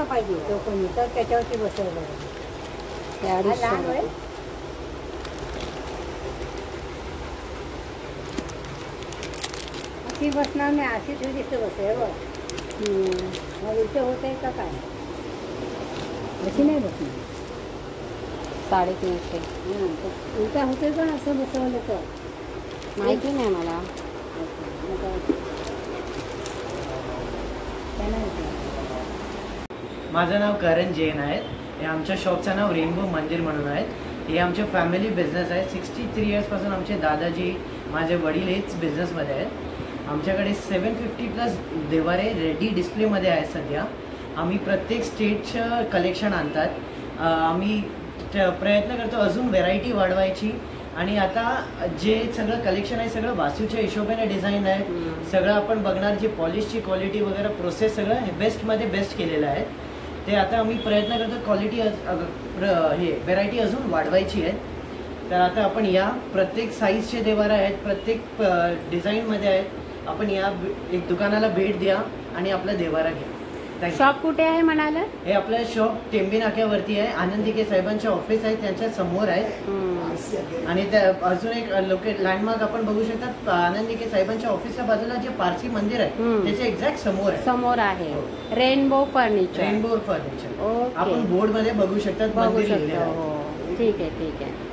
असा पाहिजे तो कोणी तर त्याच्यावरती बसवलं लहान होईल. ती बसणार नाही अशी तुझी दिसते बसे बघ. मग इथे होते का काय अशी नाही बसणार. 350. उलटा होते पण असं बसवलं तर माहिती नाही मला. माझं नाव करण जैन आहे. हे आमच्या शॉपचं नाव रेनबो मंदिर म्हणून आहे. हे आमचे फॅमिली बिझनेस आहे. 63 इयर्सपासून आमचे दादाजी माझे वडील हेच बिझनेसमध्ये आहेत. आमच्याकडे 750+ देवारे रेडी डिस्प्लेमध्ये आहेत सध्या. आम्ही प्रत्येक स्टेटचं कलेक्शन आणतात. आम्ही प्रयत्न करतो अजून व्हेरायटी वाढवायची. आणि आता जे सगळं कलेक्शन आहे सगळं वास्तूच्या हिशोबाने डिझाईन आहे. सगळं आपण बघणार जी पॉलिशची क्वालिटी वगैरे प्रोसेस सगळं बेस्टमध्ये बेस्ट केलेलं आहे. ते आता आम्ही प्रयत्न करतो क्वालिटी हे व्हेरायटी अजून वाढवायची आहे. तर आता आपण या प्रत्येक साईजचे देवारे आहेत, प्रत्येक डिझाईनमध्ये आहेत. आपण या एक दुकानाला भेट द्या आणि आपला देवारा घ्या. शॉप कुठे आहे म्हणाला? हे आपलं शॉप टेंबी नाक्यावरती आहे. आनंदिके साहेबांचे ऑफिस आहे त्यांच्या समोर आहे. आणि त्या अजून एक लँडमार्क आपण बघू शकता. आनंदिके साहेबांच्या ऑफिसच्या बाजूला जे पारसी मंदिर आहे त्याच्या एक्झॅक्ट समोर आहे रेनबो फर्निचर. रेनबो फर्निचर आपण बोर्ड मध्ये बघू शकतात. ठीक आहे.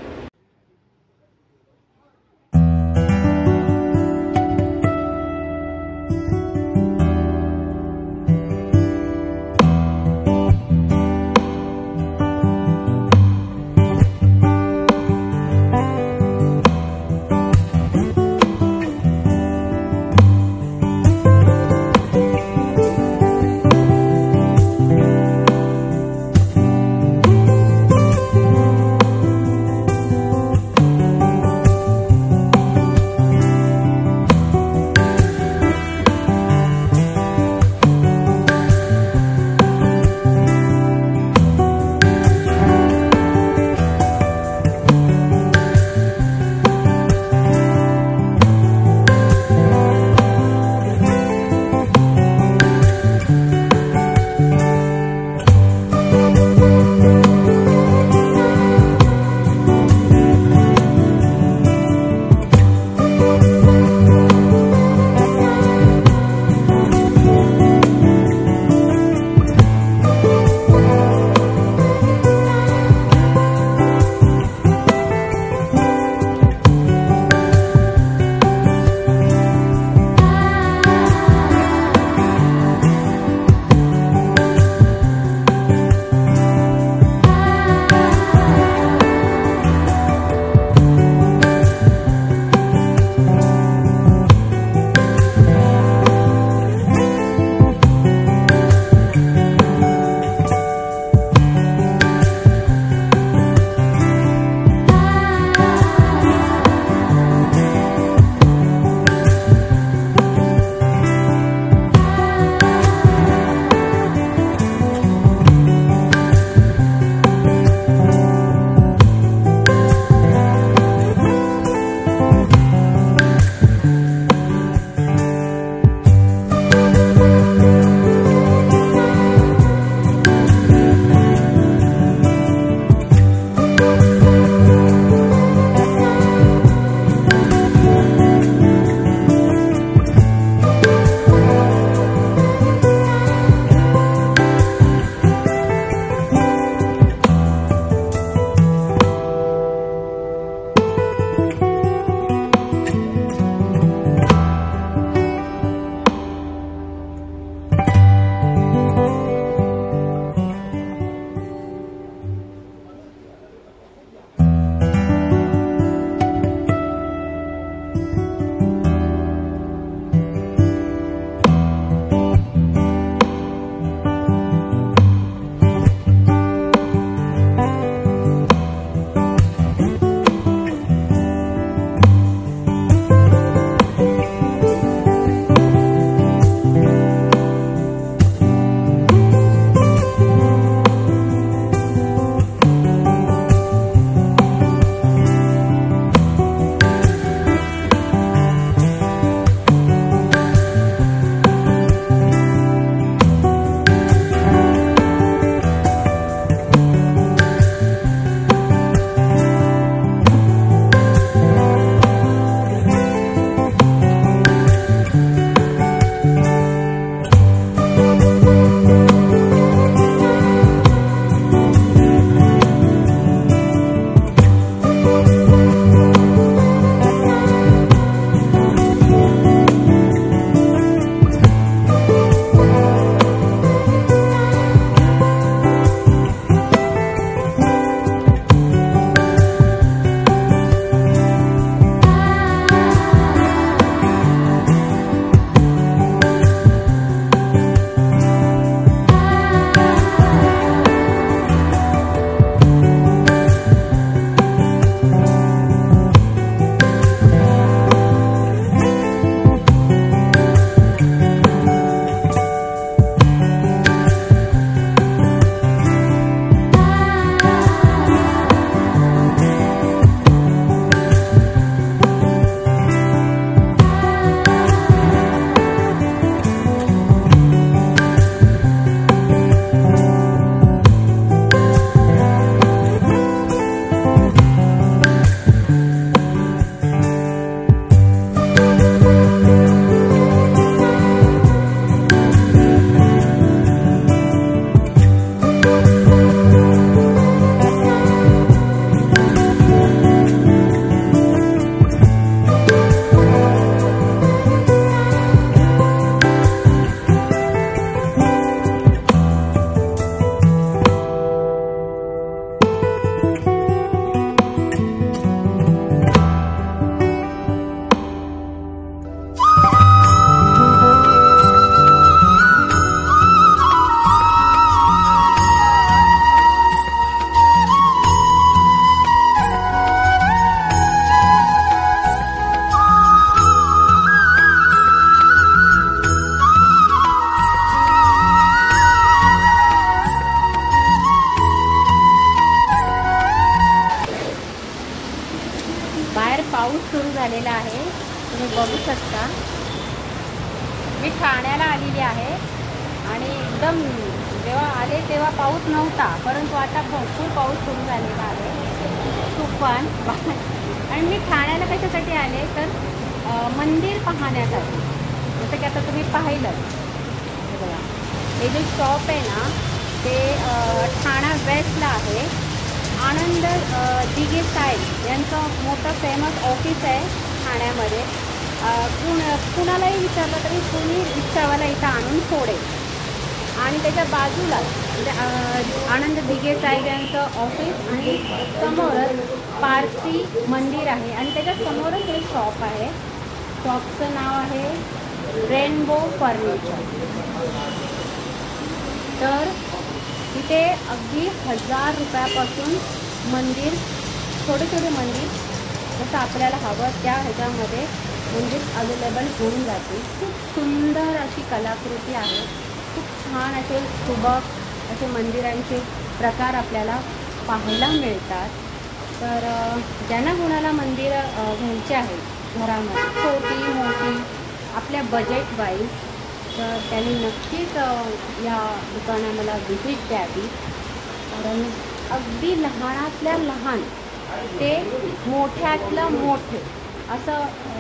झालेला आहे, तुम्ही बघू शकता. मी ठाण्याला आलेली आहे आणि एकदम जेव्हा आले तेव्हा पाऊस नव्हता, परंतु आता भरपूर पाऊस सुरू झालेला आहे, तुफान. आणि मी ठाण्याला कशासाठी आले तर मंदिर पाहण्यासाठी. जसं की आता तुम्ही पाहिलं हे बघा, हे जे शॉप आहे ना ते ठाणा वेस्टला आहे. आनंद दिघे साहेब यांचं मोठं फेमस ऑफिस आहे ठाण्यामध्ये. कुणालाही विचारलं तरी कुणी रिक्षावाला इथं आणून सोडेल. आणि त्याच्या बाजूला म्हणजे आनंद दिघे साहेब यांचं ऑफिस आणि समोरच पारसी मंदिर आहे आणि त्याच्या समोरच हे शॉप आहे. शॉपचं नाव आहे रेनबो फर्निचर. तर तिथे अगदी 1000 रुपयापासून मंदिर, छोटे छोटे मंदिर जसं आपल्याला हवं त्या ह्याच्यामध्ये मंदिर अवेलेबल होऊन जाते. खूप सुंदर अशी कलाकृती आहे. खूप छान असे सुबक असे मंदिरांचे प्रकार आपल्याला पाहायला मिळतात. तर ज्यांना कुणाला मंदिरं घ्यायची आहेत घरामध्ये छोटी मोठी आपल्या बजेट वाईज, तर त्यांनी नक्कीच या दुकानाला व्हिजिट द्यावी. कारण अगदी लहानातल्या लहान ते मोठ्यातलं मोठे असं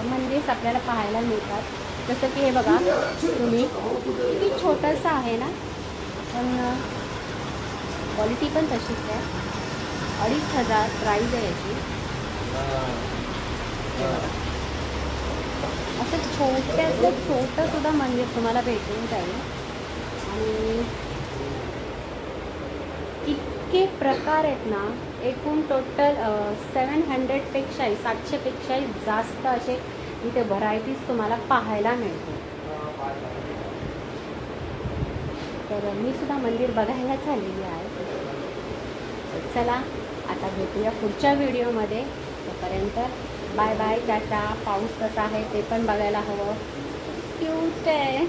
मंदिर आपल्याला पाहायला मिळतात. जसं की हे बघा तुम्ही, किती छोटंसं आहे ना, पण क्वालिटी पण तशीच आहे. 2500 प्राईज आहे याची. असं छोट्यातलं छोटंसुद्धा मंदिर तुम्हाला भेटून जाईल. आणि इतके प्रकार आहेत ना, एकूण टोटल 700पेक्षाही जास्त असे इथे व्हरायटीज तुम्हाला पाहायला मिळते. तर मी सुद्धा मंदिर बघायलाच आलेली आहे. चला आता भेटूया पुढच्या व्हिडिओमध्ये. तोपर्यंत बाय बाय, टाटा. पाऊस कसा आहे ते पण बघायला हवं. क्यूट आहे.